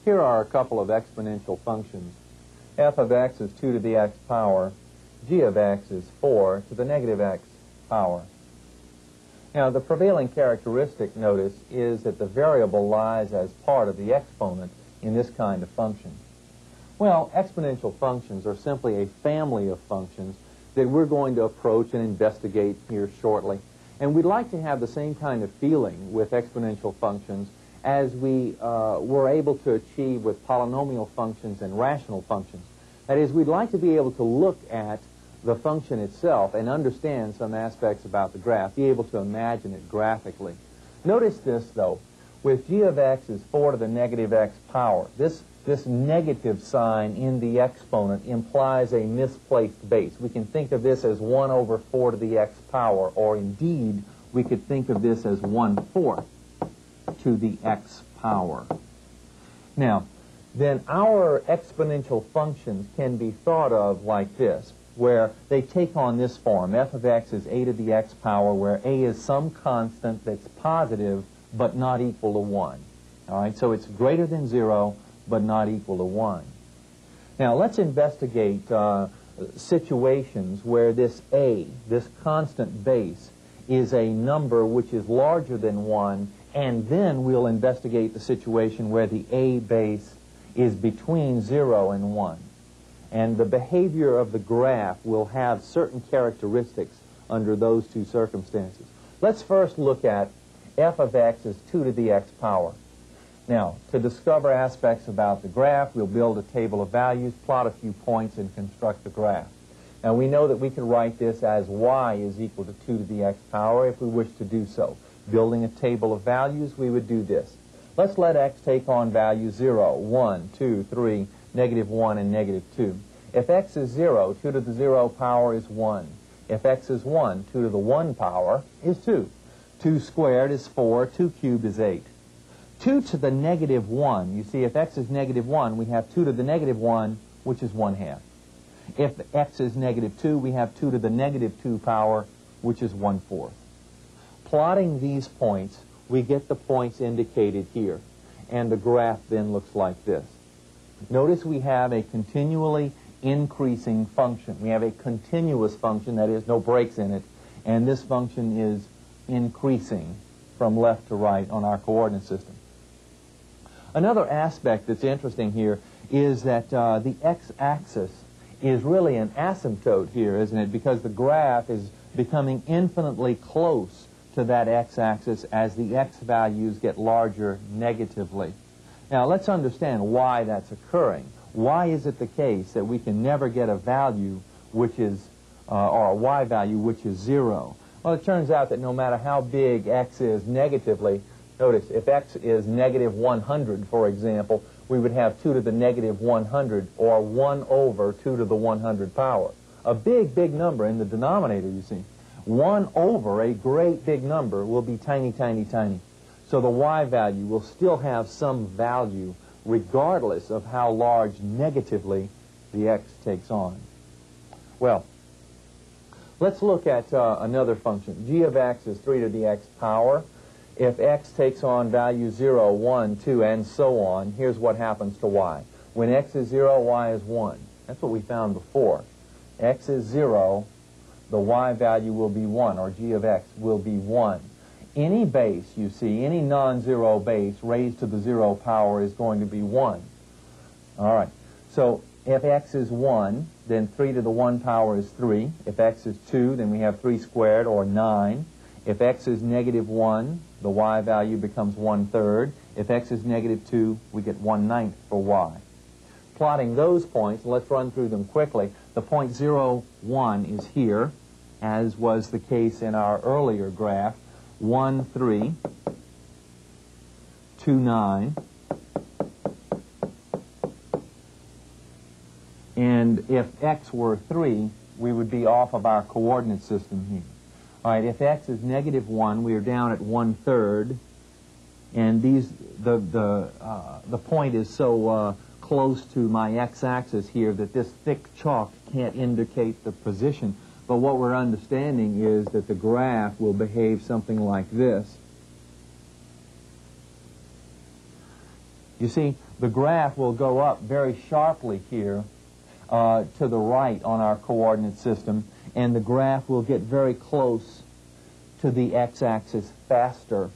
Here are a couple of exponential functions. F of x is 2 to the x power. G of x is 4 to the negative x power. Now, the prevailing characteristic, notice, is that the variable lies as part of the exponent in this kind of function. Well, exponential functions are simply a family of functions that we're going to approach and investigate here shortly. And we'd like to have the same kind of feeling with exponential functions as we were able to achieve with polynomial functions and rational functions. That is, we'd like to be able to look at the function itself and understand some aspects about the graph, be able to imagine it graphically. Notice this, though. With g of x is 4 to the negative x power, this negative sign in the exponent implies a misplaced base. We can think of this as 1 over 4 to the x power, or indeed, we could think of this as 1/4 to the x power. Now, then our exponential functions can be thought of like this, where they take on this form. F of x is a to the x power, where a is some constant that's positive but not equal to 1. All right, so it's greater than 0 but not equal to 1. Now, let's investigate situations where this a, this constant base, is a number which is larger than 1, and then we'll investigate the situation where the a base is between 0 and 1. And the behavior of the graph will have certain characteristics under those two circumstances. Let's first look at f of x is 2 to the x power. Now, to discover aspects about the graph, we'll build a table of values, plot a few points, and construct the graph. Now, we know that we can write this as y is equal to 2 to the x power if we wish to do so. Building a table of values, we would do this. Let's let x take on values 0, 1, 2, 3, negative 1, and negative 2. If x is 0, 2 to the 0 power is 1. If x is 1, 2 to the 1 power is 2. 2 squared is 4, 2 cubed is 8. 2 to the negative 1, you see, if x is negative 1, we have 2 to the negative 1, which is 1/2. If x is negative 2, we have 2 to the negative 2 power, which is 1/4. Plotting these points, we get the points indicated here, and the graph then looks like this. Notice we have a continually increasing function. We have a continuous function, that is, no breaks in it, and this function is increasing from left to right on our coordinate system. Another aspect that's interesting here is that the x-axis is really an asymptote here, isn't it? Because the graph is becoming infinitely close to that x-axis as the x values get larger negatively. Now, let's understand why that's occurring. Why is it the case that we can never get a value which is, or a y value which is 0? Well, it turns out that no matter how big x is negatively, notice, if x is negative 100, for example, we would have 2 to the negative 100, or 1 over 2 to the 100 power. A big, big number in the denominator, you see. 1 over a great big number will be tiny, tiny, tiny. So the y value will still have some value regardless of how large negatively the x takes on. Well, let's look at another function. G of x is 3 to the x power. If x takes on values 0, 1, 2, and so on, here's what happens to y. When x is 0, y is 1. That's what we found before. X is 0, the y value will be 1, or g of x will be 1. Any base, you see, any non-zero base raised to the 0 power is going to be 1. All right. So if x is 1, then 3 to the 1 power is 3. If x is 2, then we have 3 squared, or 9. If x is negative 1, the y value becomes 1/3. If x is negative 2, we get 1/9 for y. Plotting those points, let's run through them quickly. The point 0, 1 is here, as was the case in our earlier graph. 1, 3, 2, 9. And if x were 3, we would be off of our coordinate system here. All right, if x is negative 1, we are down at 1/3, and the point is so close to my x-axis here that this thick chalk can't indicate the position. But what we're understanding is that the graph will behave something like this. You see, the graph will go up very sharply here to the right on our coordinate system, and the graph will get very close to the x-axis faster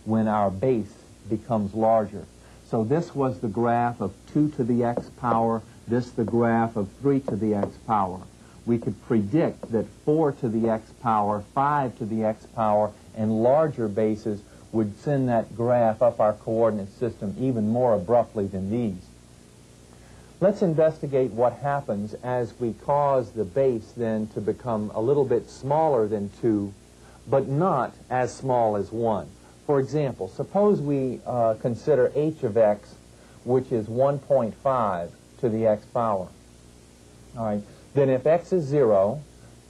when our base becomes larger. So this was the graph of 2 to the x power, this the graph of 3 to the x power. We could predict that 4 to the x power, 5 to the x power, and larger bases would send that graph up our coordinate system even more abruptly than these. Let's investigate what happens as we cause the base then to become a little bit smaller than 2, but not as small as 1. For example, suppose we consider h of x, which is 1.5 to the x power. All right. Then if x is 0,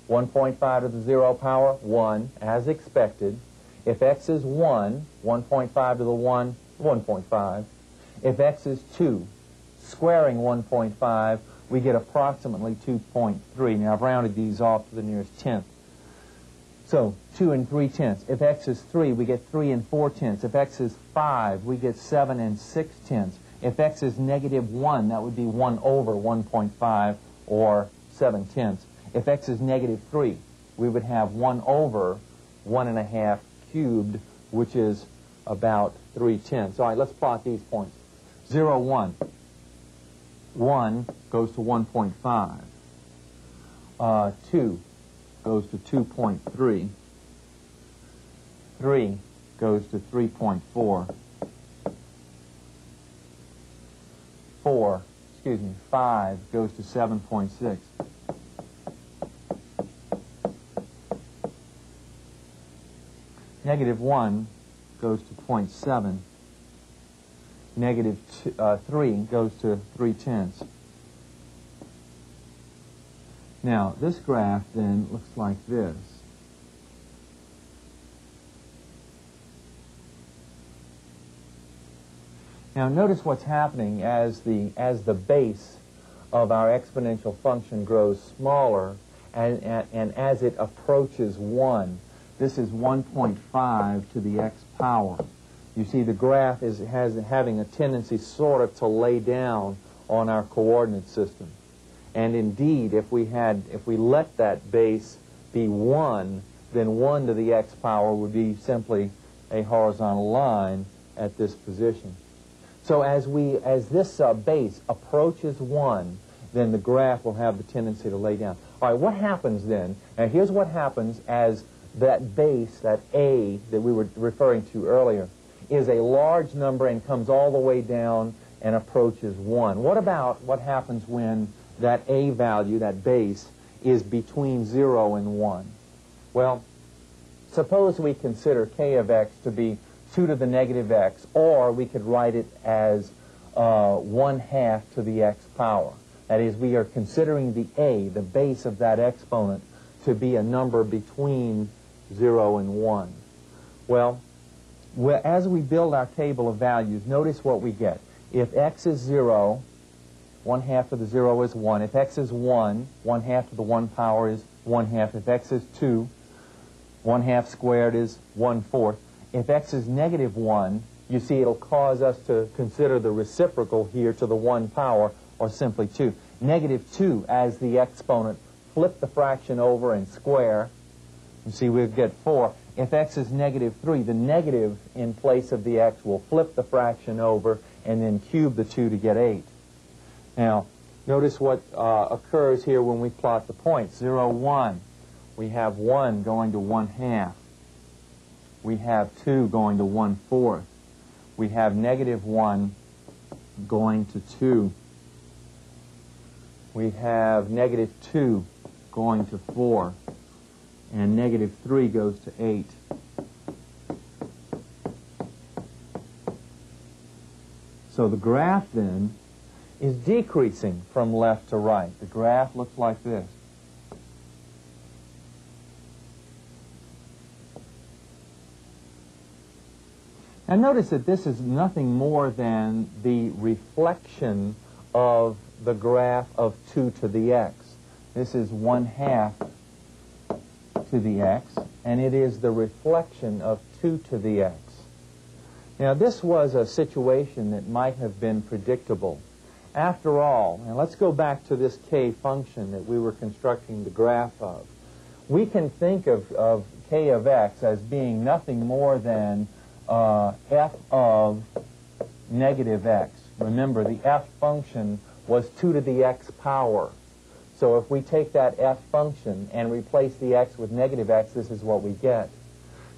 1.5 to the 0 power, 1, as expected. If x is 1, 1.5 to the 1, 1.5. If x is 2, squaring 1.5, we get approximately 2.3. Now, I've rounded these off to the nearest tenth. So, 2 and 3/10. If x is 3, we get 3 and 4/10. If x is 5, we get 7 and 6/10. If x is -1, that would be 1 over 1.5, or 7/10. If x is -3, we would have 1 over 1.5 cubed, which is about 3/10. All right, let's plot these points. 0, 1. 1 goes to 1.5. 2 goes to 2.3. 3 goes to 3.4. 5 goes to 7.6. -1 goes to 0.7. -3 goes to 3/10. Now, this graph then looks like this. Now, notice what's happening as the base of our exponential function grows smaller and as it approaches 1. This is 1.5 to the x power. You see the graph is having a tendency sort of to lay down on our coordinate system. And indeed, if we let that base be 1, then 1 to the x power would be simply a horizontal line at this position. So as this base approaches 1, then the graph will have the tendency to lay down. All right, what happens then? Now here's what happens as that base, that a that we were referring to earlier, is a large number and comes all the way down and approaches 1. What about what happens when that a value, that base, is between 0 and 1? Well, suppose we consider k of x to be 2 to the negative x, or we could write it as 1/2 to the x power. That is, we are considering the a, the base of that exponent, to be a number between 0 and 1. Well, as we build our table of values, notice what we get. If x is 0, 1/2 to the 0 is 1. If x is 1, 1/2 to the 1 power is 1/2. If x is 2, 1/2 squared is 1/4. If x is -1, you see it'll cause us to consider the reciprocal here to the 1 power, or simply 2. -2 as the exponent, flip the fraction over and square. You see we'll get 4. If x is -3, the negative in place of the x will flip the fraction over and then cube the 2 to get 8. Now, notice what occurs here when we plot the points. 0, 1. We have 1 going to 1/2. We have 2 going to 1/4. We have -1 going to 2. We have -2 going to 4. And -3 goes to 8. So the graph then is decreasing from left to right. The graph looks like this. Now notice that this is nothing more than the reflection of the graph of 2 to the x. This is 1/2 to the x, and it is the reflection of 2 to the x. Now, this was a situation that might have been predictable. After all, and let's go back to this k function that we were constructing the graph of. We can think of k of x as being nothing more than f of negative x. Remember, the f function was 2 to the x power. So if we take that f function and replace the x with negative x, this is what we get.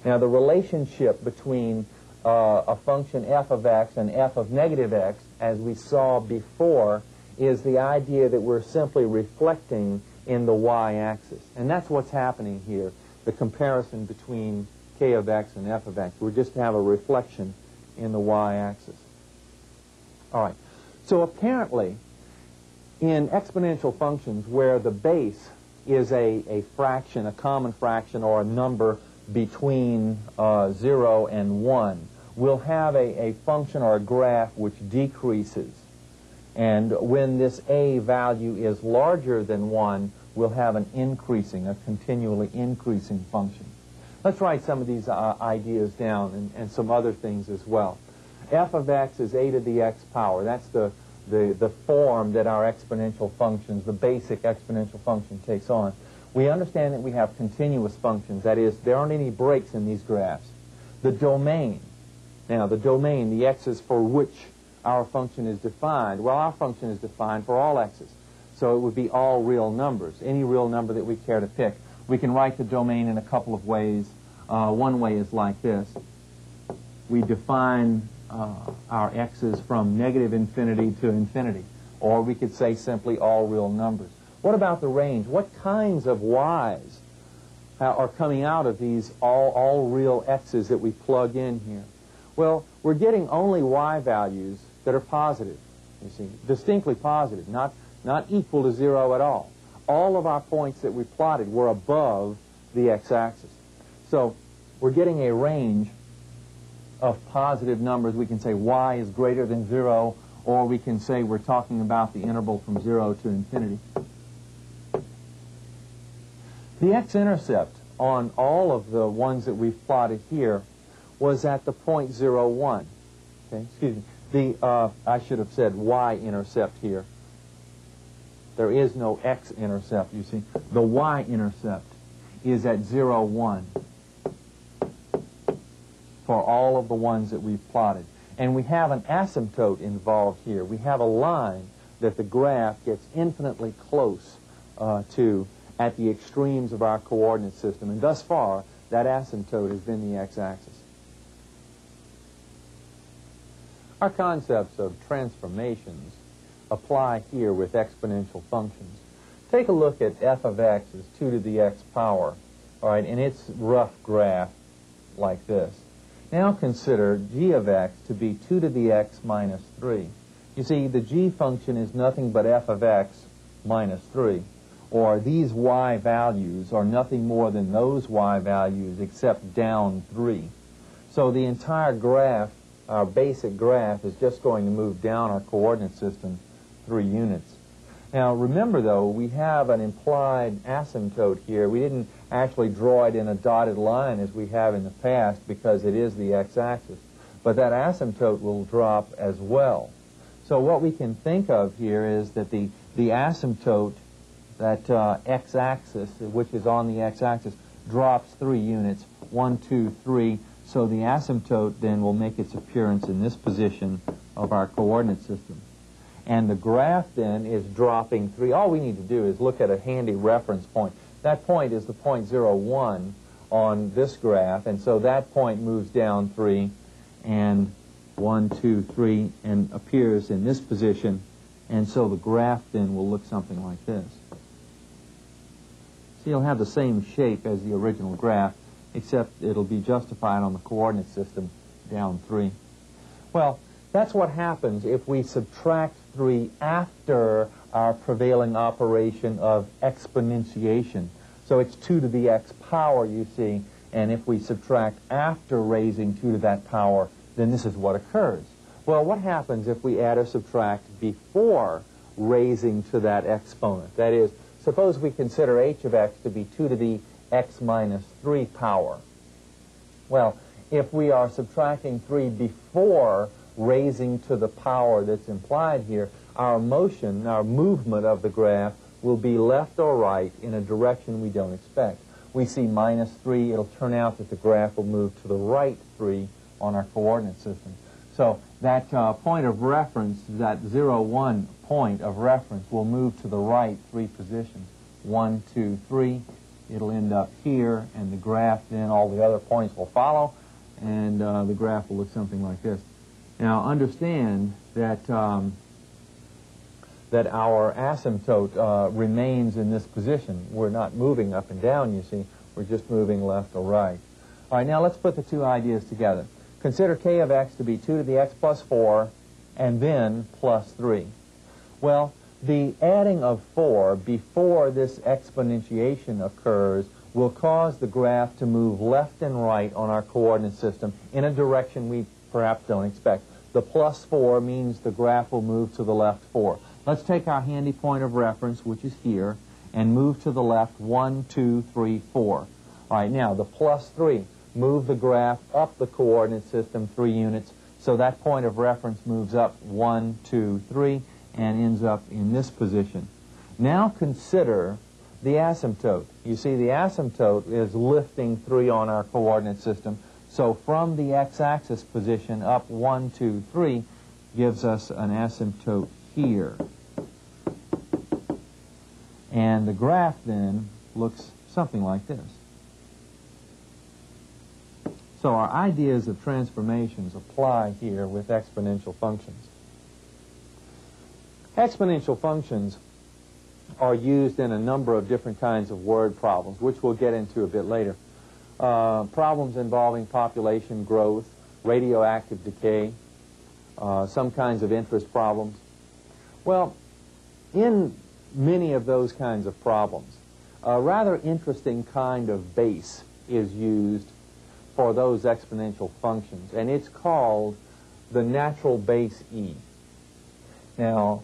Now, the relationship between a function f of x and f of negative x, as we saw before, is the idea that we're simply reflecting in the y-axis. And that's what's happening here, the comparison between k of x and f of x. We just have a reflection in the y-axis. All right. So apparently, in exponential functions where the base is a fraction, a common fraction, or a number between 0 and 1, we'll have a function or a graph which decreases. And when this a value is larger than 1, we'll have an increasing, a continually increasing function. Let's write some of these ideas down and some other things as well. F of x is a to the x power. That's the form that our exponential functions, the basic exponential function, takes on. We understand that we have continuous functions. That is, there aren't any breaks in these graphs. The domain. Now, the domain, the x's for which our function is defined. Well, our function is defined for all x's. So it would be all real numbers, any real number that we care to pick. We can write the domain in a couple of ways. One way is like this. We define our x's from negative infinity to infinity. Or we could say simply all real numbers. What about the range? What kinds of y's are coming out of these all real x's that we plug in here? Well, we're getting only y values that are positive, you see, distinctly positive, not equal to 0 at all. All of our points that we plotted were above the x-axis. So we're getting a range of positive numbers. We can say y is greater than 0, or we can say we're talking about the interval from 0 to infinity. The x-intercept on all of the ones that we've plotted here was at the point 0, 1. Okay, excuse me. I should have said y-intercept here. There is no x-intercept, you see. The y-intercept is at 0, 1 for all of the ones that we've plotted. And we have an asymptote involved here. We have a line that the graph gets infinitely close to at the extremes of our coordinate system. And thus far, that asymptote has been the x-axis. Our concepts of transformations apply here with exponential functions. Take a look at f of x as 2 to the x power, all right, and its rough graph like this. Now consider g of x to be 2 to the x minus 3. You see, the g function is nothing but f of x minus 3, or these y values are nothing more than those y values except down 3. So the entire graph, our basic graph, is just going to move down our coordinate system 3 units. Now remember though, we have an implied asymptote here. We didn't actually draw it in a dotted line as we have in the past because it is the x-axis. But that asymptote will drop as well. So what we can think of here is that the asymptote, that x-axis, which is on the x-axis, drops 3 units, 1, 2, 3. So the asymptote then will make its appearance in this position of our coordinate system. And the graph then is dropping 3. All we need to do is look at a handy reference point. That point is the point 0, 1 on this graph, and so that point moves down 3, and 1, 2, 3, and appears in this position, and so the graph then will look something like this. So you'll have the same shape as the original graph, except it'll be justified on the coordinate system down 3. Well, that's what happens if we subtract 3 after our prevailing operation of exponentiation. So it's 2 to the x power, you see, and if we subtract after raising 2 to that power, then this is what occurs. Well, what happens if we add or subtract before raising to that exponent? That is, suppose we consider h of x to be 2 to the x minus 3 power. Well, if we are subtracting 3 before raising to the power that's implied here, our motion, our movement of the graph will be left or right in a direction we don't expect. We see minus 3, it'll turn out that the graph will move to the right 3 on our coordinate system. So that point of reference, that 0, 1 point of reference, will move to the right 3 positions. 1, 2, 3. It'll end up here, and the graph, then all the other points will follow, and the graph will look something like this. Now, understand that that our asymptote remains in this position. We're not moving up and down, you see. We're just moving left or right. All right, now let's put the two ideas together. Consider k of x to be 2 to the x plus 4, and then plus 3. Well, the adding of 4 before this exponentiation occurs will cause the graph to move left and right on our coordinate system in a direction we perhaps don't expect. The plus 4 means the graph will move to the left 4. Let's take our handy point of reference, which is here, and move to the left 1, 2, 3, 4. All right, now the plus 3. Move the graph up the coordinate system 3 units, so that point of reference moves up 1, 2, 3, and ends up in this position. Now consider the asymptote. You see, the asymptote is lifting 3 on our coordinate system, so from the x-axis position up 1, 2, 3 gives us an asymptote here. And the graph then looks something like this. So our ideas of transformations apply here with exponential functions. Exponential functions are used in a number of different kinds of word problems, which we'll get into a bit later. Problems involving population growth, radioactive decay, some kinds of interest problems. Well, in many of those kinds of problems, a rather interesting kind of base is used for those exponential functions, and it's called the natural base e. Now,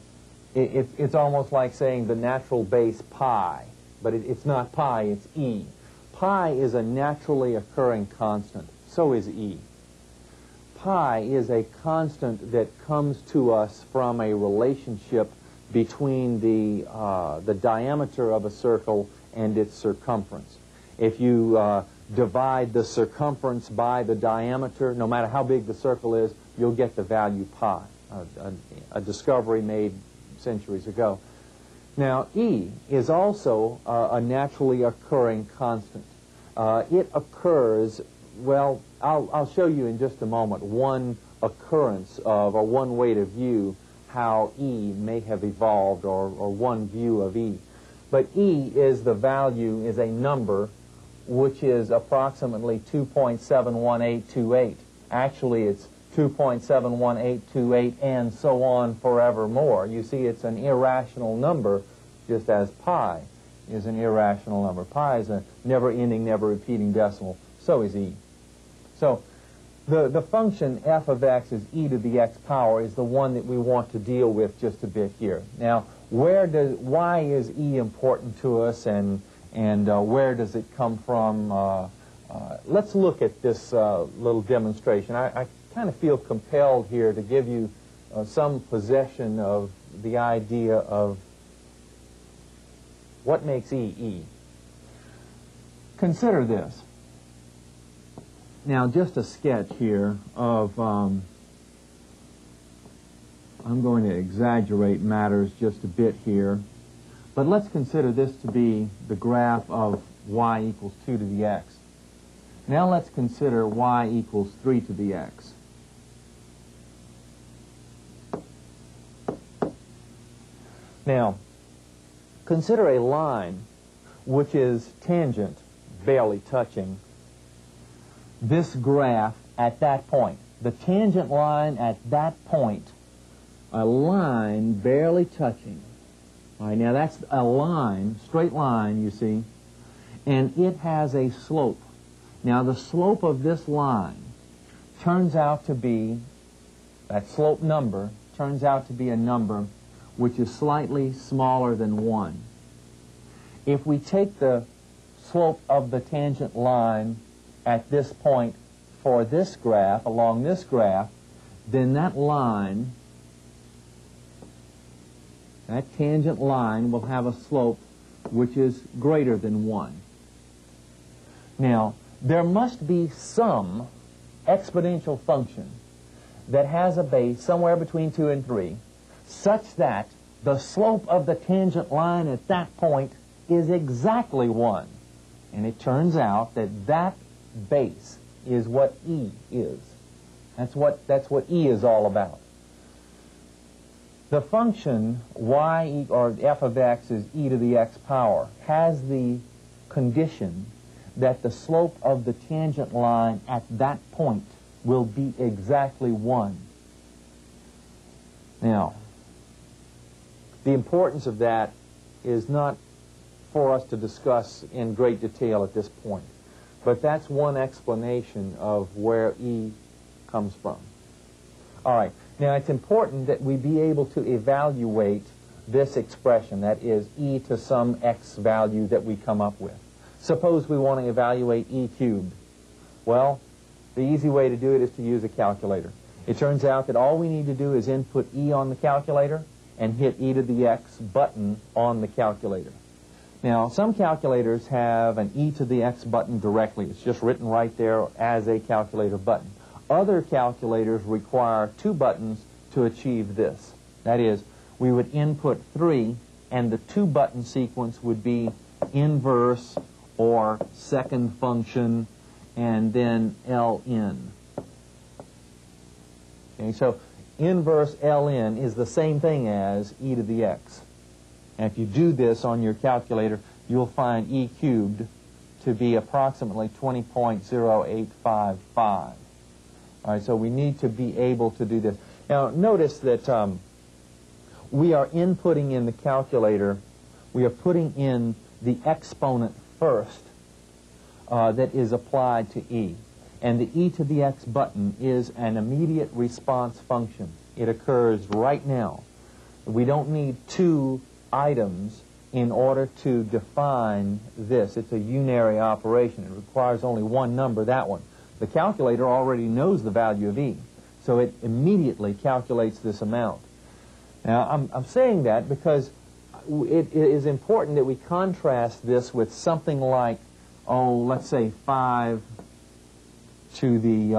it's almost like saying the natural base pi, but it's not pi, it's e. Pi is a naturally occurring constant. So is e. Pi is a constant that comes to us from a relationship between the diameter of a circle and its circumference. If you divide the circumference by the diameter, no matter how big the circle is, you'll get the value pi, a discovery made centuries ago. Now, E is also a naturally occurring constant. It occurs, well, I'll show you in just a moment one occurrence of, or one way to view how E may have evolved, or one view of E. But E is the value, is a number which is approximately 2.71828. Actually, it's 2.71828 and so on forevermore. You see, it's an irrational number, just as pi is an irrational number. Pi is a never-ending, never-repeating decimal. So is E. So the function f of x is e to the x power is the one that we want to deal with just a bit here. Now, why is E important to us, and where does it come from? Let's look at this little demonstration. I kind of feel compelled here to give you some possession of the idea of what makes E, E. Consider this. Now, just a sketch here of, I'm going to exaggerate matters just a bit here, but let's consider this to be the graph of y equals 2 to the x. Now let's consider y equals 3 to the x. Now, consider a line which is tangent, barely touching this graph at that point. The tangent line at that point, a line barely touching. All right, now that's a line, straight line, you see, and it has a slope. Now the slope of this line turns out to be, that slope number turns out to be a number which is slightly smaller than 1. If we take the slope of the tangent line at this point for this graph, along this graph, then that line, that tangent line, will have a slope which is greater than 1. Now, there must be some exponential function that has a base somewhere between 2 and 3, such that the slope of the tangent line at that point is exactly 1. And it turns out that that base is what E is. That's what E is all about. The function y or f of x is e to the x power has the condition that the slope of the tangent line at that point will be exactly 1. Now, the importance of that is not for us to discuss in great detail at this point, but that's one explanation of where E comes from. All right, now it's important that we be able to evaluate this expression, that is e to some x value that we come up with. Suppose we want to evaluate e cubed. Well, the easy way to do it is to use a calculator. It turns out that all we need to do is input e on the calculator and hit e to the x button on the calculator. Now, some calculators have an e to the x button directly. It's just written right there as a calculator button. Other calculators require 2 buttons to achieve this. That is, we would input 3, and the 2-button sequence would be inverse or second function, and then ln. Okay, so inverse ln is the same thing as e to the x. And if you do this on your calculator, you'll find e cubed to be approximately 20.0855. All right, so we need to be able to do this. Now, notice that we are inputting in the calculator, we are putting in the exponent first that is applied to e. And the e to the x button is an immediate response function. It occurs right now. We don't need 2 items in order to define this. It's a unary operation. It requires only 1 number, that one. The calculator already knows the value of e, so it immediately calculates this amount. Now, I'm saying that because it is important that we contrast this with something like, let's say 5 to the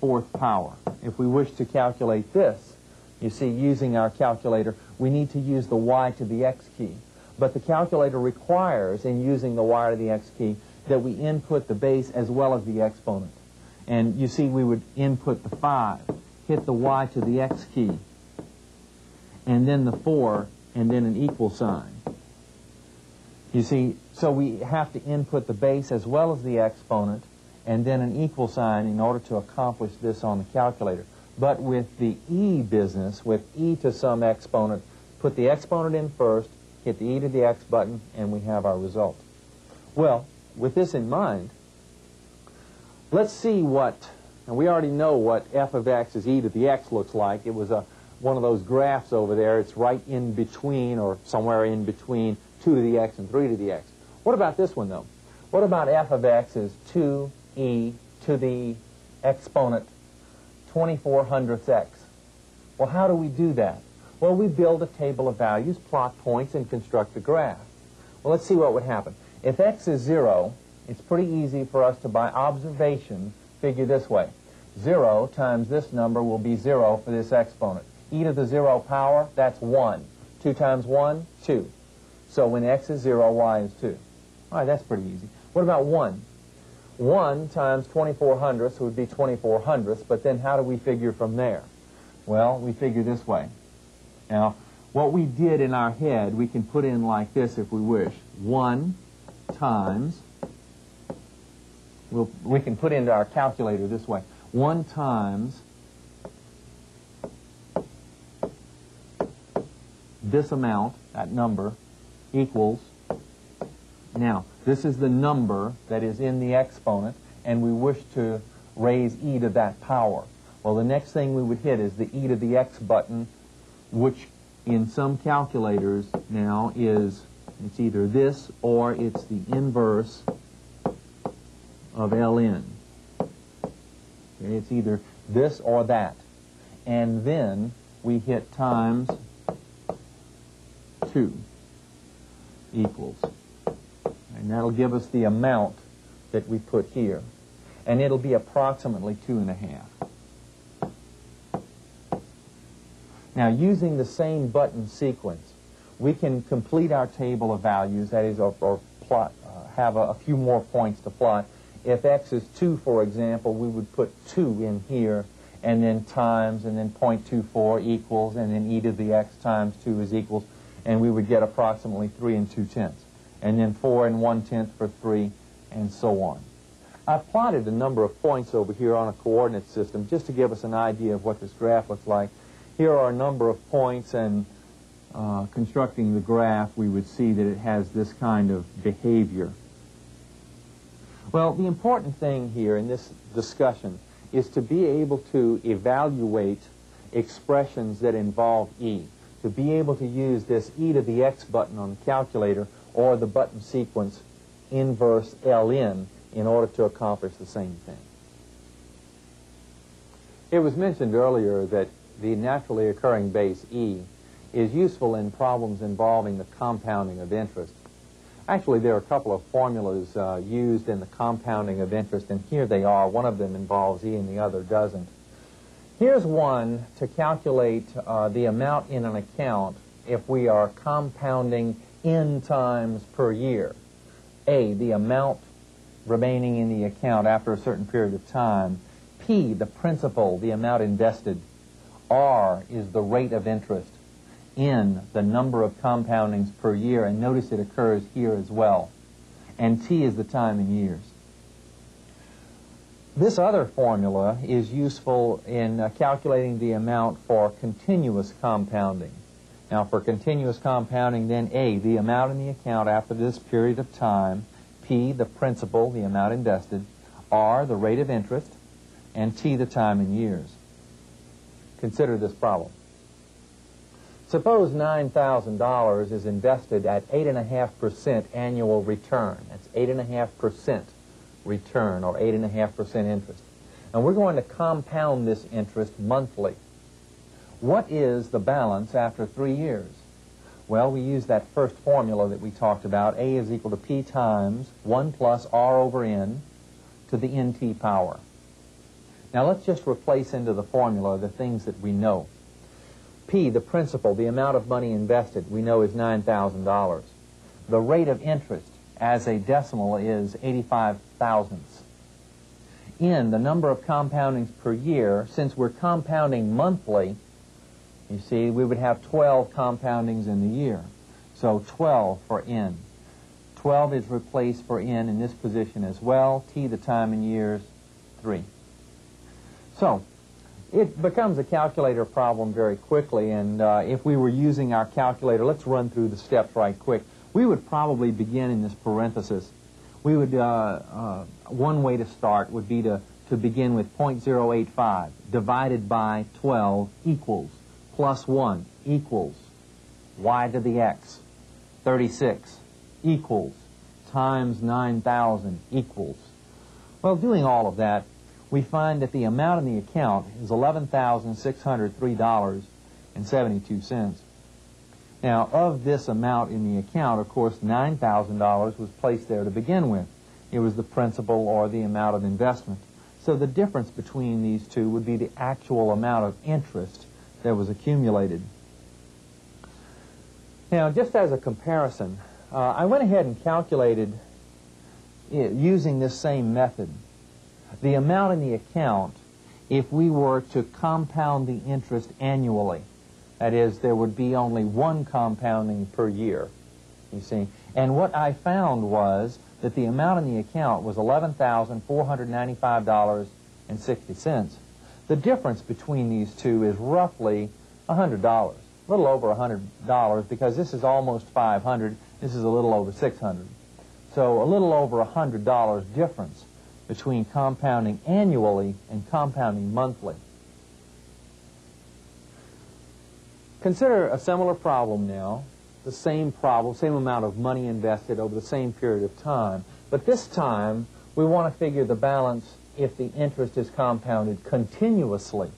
4th power. If we wish to calculate this, you see, using our calculator, we need to use the y to the x key. But the calculator requires, in using the y to the x key, that we input the base as well as the exponent. And you see, we would input the 5, hit the y to the x key, and then the 4, and then an equal sign. You see, so we have to input the base as well as the exponent, and then an equal sign in order to accomplish this on the calculator. But with the e business, with e to some exponent, put the exponent in first, hit the e to the x button, and we have our result. Well, with this in mind, let's see what, and we already know what f of x is e to the x looks like. It was one of those graphs over there. It's right in between, or somewhere in between 2 to the x and 3 to the x. What about this one, though? What about f of x is 2e to the exponent 2400ths x? Well, how do we do that? Well, we build a table of values, plot points, and construct a graph. Well, let's see what would happen. If x is 0, it's pretty easy for us to, by observation, figure this way. 0 times this number will be 0 for this exponent. E to the 0 power, that's 1. 2 times 1, 2. So when x is 0, y is 2. All right, that's pretty easy. What about 1? 1 times 2400ths would be 2400ths, but then how do we figure from there? Well, we figure this way. Now, what we did in our head, we can put in like this if we wish. 1 times, we can put into our calculator this way. 1 times this amount, that number, equals, now, this is the number that is in the exponent, and we wish to raise e to that power. Well, the next thing we would hit is the e to the x button, which in some calculators now is, it's either this or it's the inverse of ln. Okay, it's either this or that. And then we hit times 2 equals. And that'll give us the amount that we put here. And it'll be approximately 2.5. Now, using the same button sequence, we can complete our table of values, that is, or plot, have a few more points to plot. If x is 2, for example, we would put 2 in here, and then times, and then 0.24 equals, and then e to the x times 2 is equals, and we would get approximately 3 2/10. And then 4 1/10 for 3, and so on. I've plotted a number of points over here on a coordinate system just to give us an idea of what this graph looks like. Here are a number of points, and constructing the graph, we would see that it has this kind of behavior. Well, the important thing here in this discussion is to be able to evaluate expressions that involve e, to be able to use this e to the x button on the calculator or the button sequence inverse ln in order to accomplish the same thing. It was mentioned earlier that the naturally occurring base e is useful in problems involving the compounding of interest. Actually, there are a couple of formulas used in the compounding of interest, and here they are. One of them involves e and the other doesn't. Here's one to calculate the amount in an account if we are compounding n times per year. A, the amount remaining in the account after a certain period of time. P, the principal, the amount invested. R is the rate of interest. N, the number of compoundings per year, and notice it occurs here as well. And T is the time in years. This other formula is useful in calculating the amount for continuous compounding. Now, for continuous compounding, then A, the amount in the account after this period of time. P, the principal, the amount invested. R, the rate of interest. And T, the time in years. Consider this problem. Suppose $9,000 is invested at 8.5% annual return. That's 8.5% return, or 8.5% interest. And we're going to compound this interest monthly. What is the balance after 3 years? Well, we use that first formula that we talked about. A is equal to P times 1 plus R over N to the NT power. Now let's just replace into the formula the things that we know. P, the principal, the amount of money invested, we know is $9,000. The rate of interest as a decimal is 85 thousandths. N, the number of compoundings per year, since we're compounding monthly, you see, we would have 12 compoundings in the year. So 12 for N. 12 is replaced for N in this position as well. T, the time in years, 3. So it becomes a calculator problem very quickly, and if we were using our calculator, let's run through the steps right quick. We would probably begin in this parenthesis. We would, one way to start would be to begin with 0.085 divided by 12 equals, plus 1 equals, y to the x, 36 equals, times 9,000 equals. Well, doing all of that, we find that the amount in the account is $11,603.72. Now, of this amount in the account, of course, $9,000 was placed there to begin with. It was the principal or the amount of investment. So the difference between these two would be the actual amount of interest that was accumulated. Now, just as a comparison, I went ahead and calculated, using this same method, the amount in the account if we were to compound the interest annually. That is, there would be only one compounding per year, you see. And what I found was that the amount in the account was $11,495.60. The difference between these two is roughly $100, a little over $100, because this is almost $500, this is a little over $600. So a little over $100 difference between compounding annually and compounding monthly. Consider a similar problem now, the same problem, same amount of money invested over the same period of time. But this time, we want to figure the balance if the interest is compounded continuously?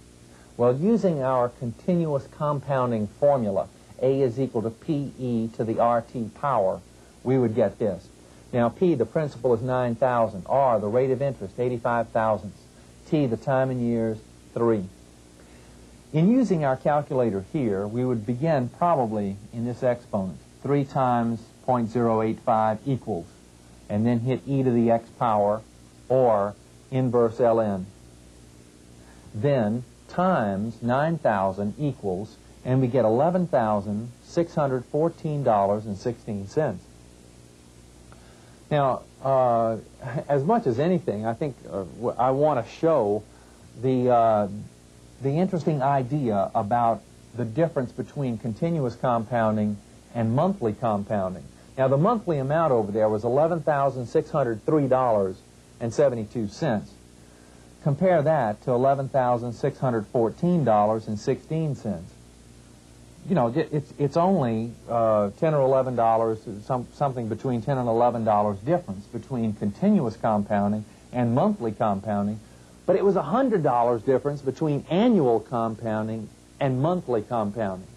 Well, using our continuous compounding formula, A is equal to PE to the RT power, we would get this. Now, P, the principal, is 9,000. R, the rate of interest, 85 thousandths. T, the time in years, 3. In using our calculator here, we would begin probably in this exponent. 3 times 0.085 equals, and then hit e to the x power, or inverse ln. Then times 9,000 equals, and we get $11,614.16. Now, as much as anything, I think I want to show the interesting idea about the difference between continuous compounding and monthly compounding. Now, the monthly amount over there was $11,603.72. Compare that to $11,614.16. You know, it's only $10 or $11, something between $10 and $11 difference between continuous compounding and monthly compounding, but it was $100 difference between annual compounding and monthly compounding.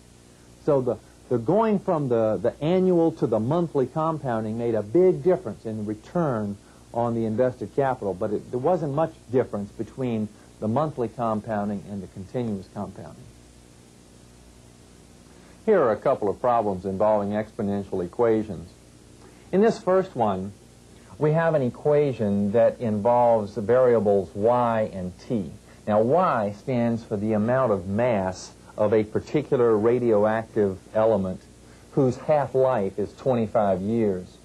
So the going from the annual to the monthly compounding made a big difference in the return on the invested capital, but there wasn't much difference between the monthly compounding and the continuous compounding. Here are a couple of problems involving exponential equations. In this first one, we have an equation that involves the variables y and t. Now, y stands for the amount of mass of a particular radioactive element whose half-life is 25 years.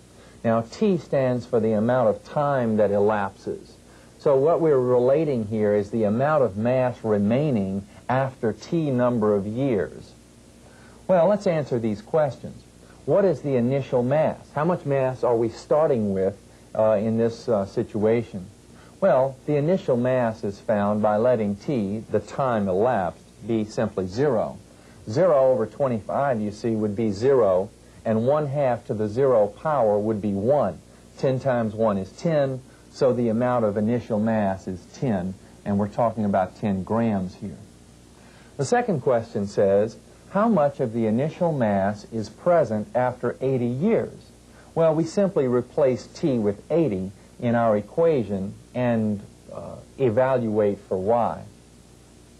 Now, t stands for the amount of time that elapses. So what we're relating here is the amount of mass remaining after t number of years. Well, let's answer these questions. What is the initial mass? How much mass are we starting with in this situation? Well, the initial mass is found by letting t, the time elapsed, be simply 0. 0 over 25, you see, would be 0, and 1/2 to the 0 power would be 1. 10 times 1 is 10, so the amount of initial mass is 10, and we're talking about 10 grams here. The second question says, how much of the initial mass is present after 80 years? Well, we simply replace t with 80 in our equation and evaluate for y.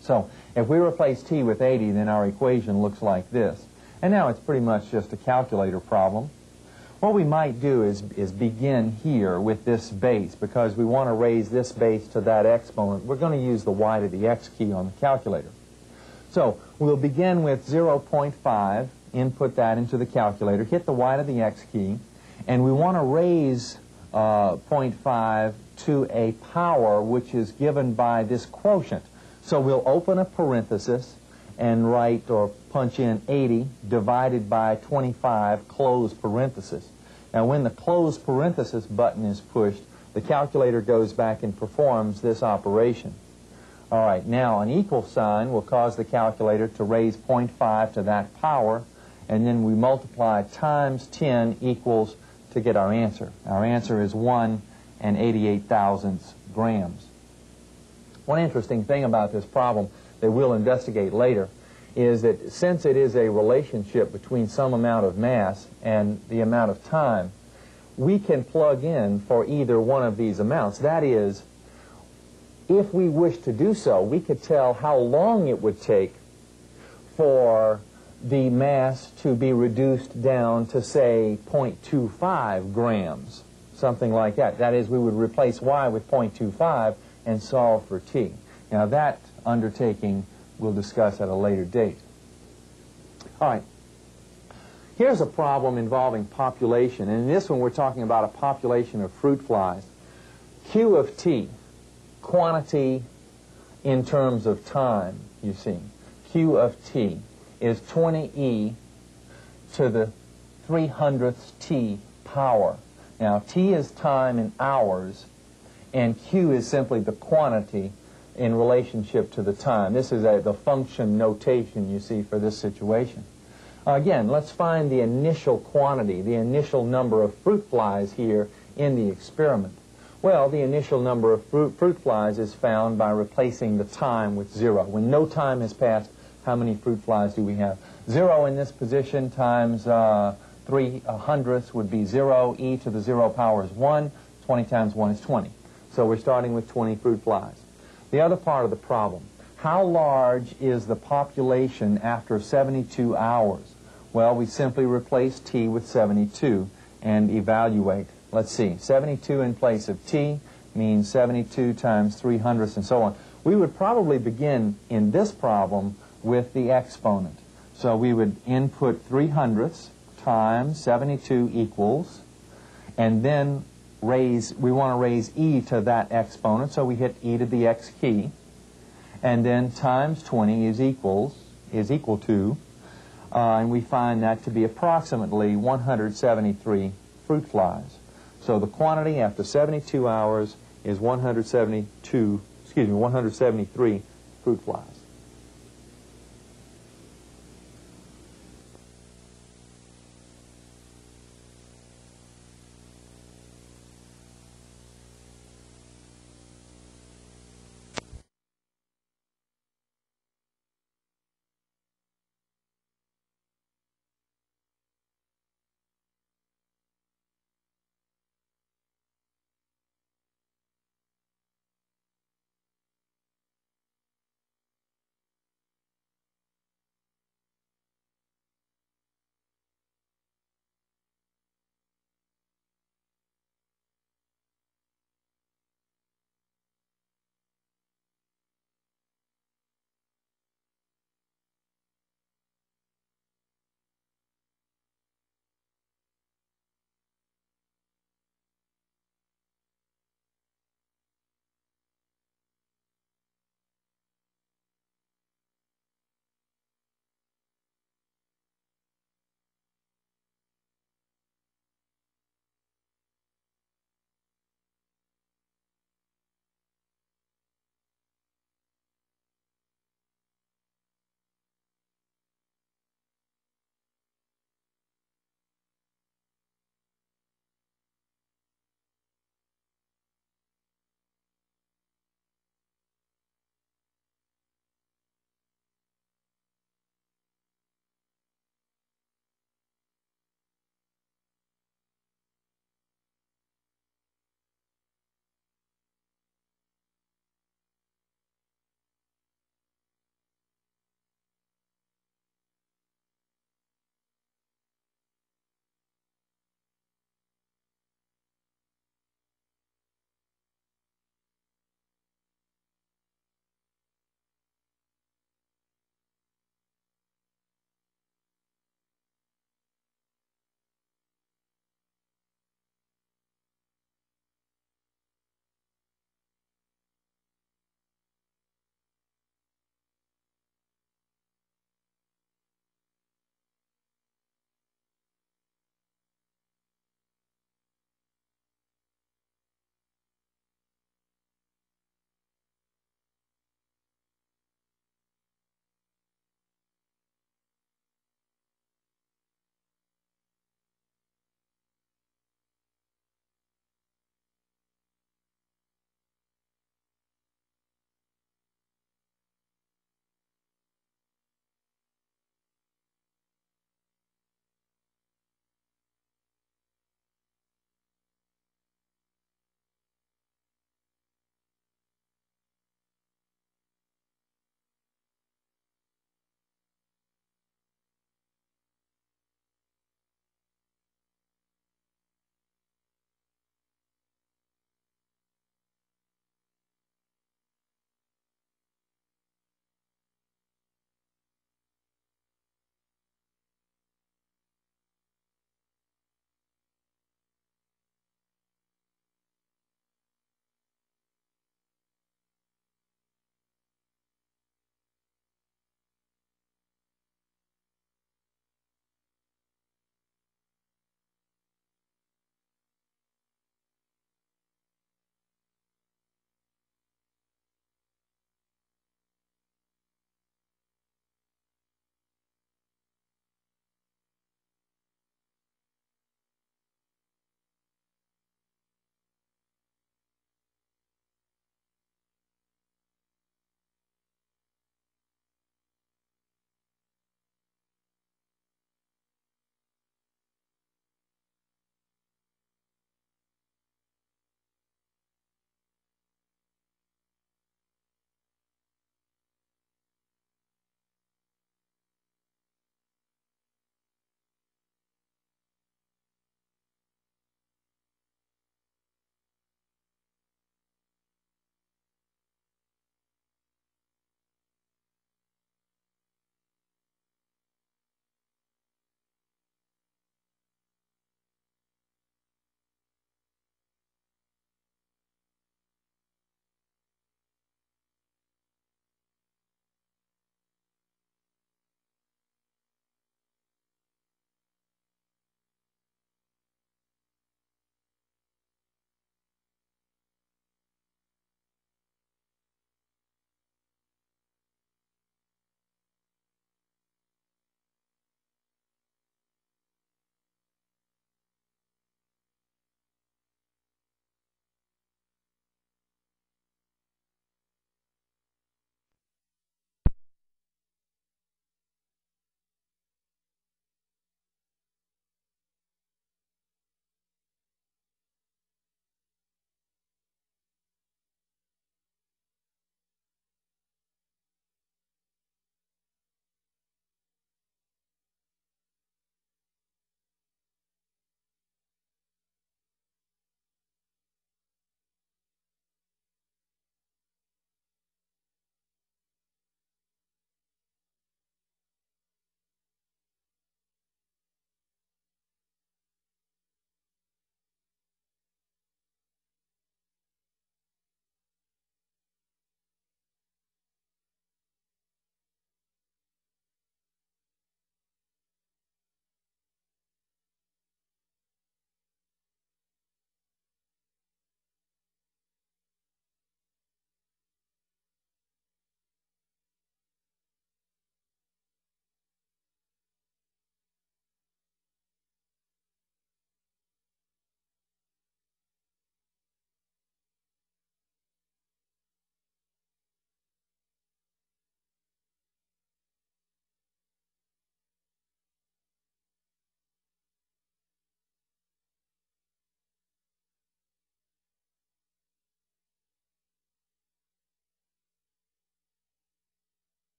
So if we replace t with 80, then our equation looks like this. And now it's pretty much just a calculator problem. What we might do is begin here with this base, because we want to raise this base to that exponent. We're going to use the y to the x key on the calculator. So we'll begin with 0.5, input that into the calculator, hit the y to the x key, and we want to raise 0.5 to a power which is given by this quotient. So we'll open a parenthesis and write or punch in 80 divided by 25, close parenthesis. Now, when the close parenthesis button is pushed, the calculator goes back and performs this operation. All right, now an equal sign will cause the calculator to raise 0.5 to that power, and then we multiply times 10 equals to get our answer. Our answer is 1 1/88,000 grams. One interesting thing about this problem that we'll investigate later is that since it is a relationship between some amount of mass and the amount of time, we can plug in for either one of these amounts. That is, if we wish to do so, we could tell how long it would take for the mass to be reduced down to, say, 0.25 grams, something like that. That is, we would replace y with 0.25 and solve for t. Now, that undertaking we'll discuss at a later date. All right. Here's a problem involving population, and in this one we're talking about a population of fruit flies. Q of t, quantity in terms of time, you see. Q of t is 20e to the 300th t power. Now, t is time in hours, and q is simply the quantity in relationship to the time. This is the function notation, you see, for this situation. Again, let's find the initial quantity, the initial number of fruit flies here in the experiment. Well, the initial number of fruit flies is found by replacing the time with 0. When no time has passed, how many fruit flies do we have? 0 in this position times 3/100 would be 0. E to the 0 power is 1. 20 times 1 is 20. So we're starting with 20 fruit flies. The other part of the problem, how large is the population after 72 hours? Well, we simply replace T with 72 and evaluate. Let's see, 72 in place of T means 72 times 3/100 and so on. We would probably begin in this problem with the exponent. So we would input 3/100 times 72 equals, and then we want to raise e to that exponent, so we hit e to the x key, and then times 20 is equal to, and we find that to be approximately 173 fruit flies. So the quantity after 72 hours is 173 fruit flies.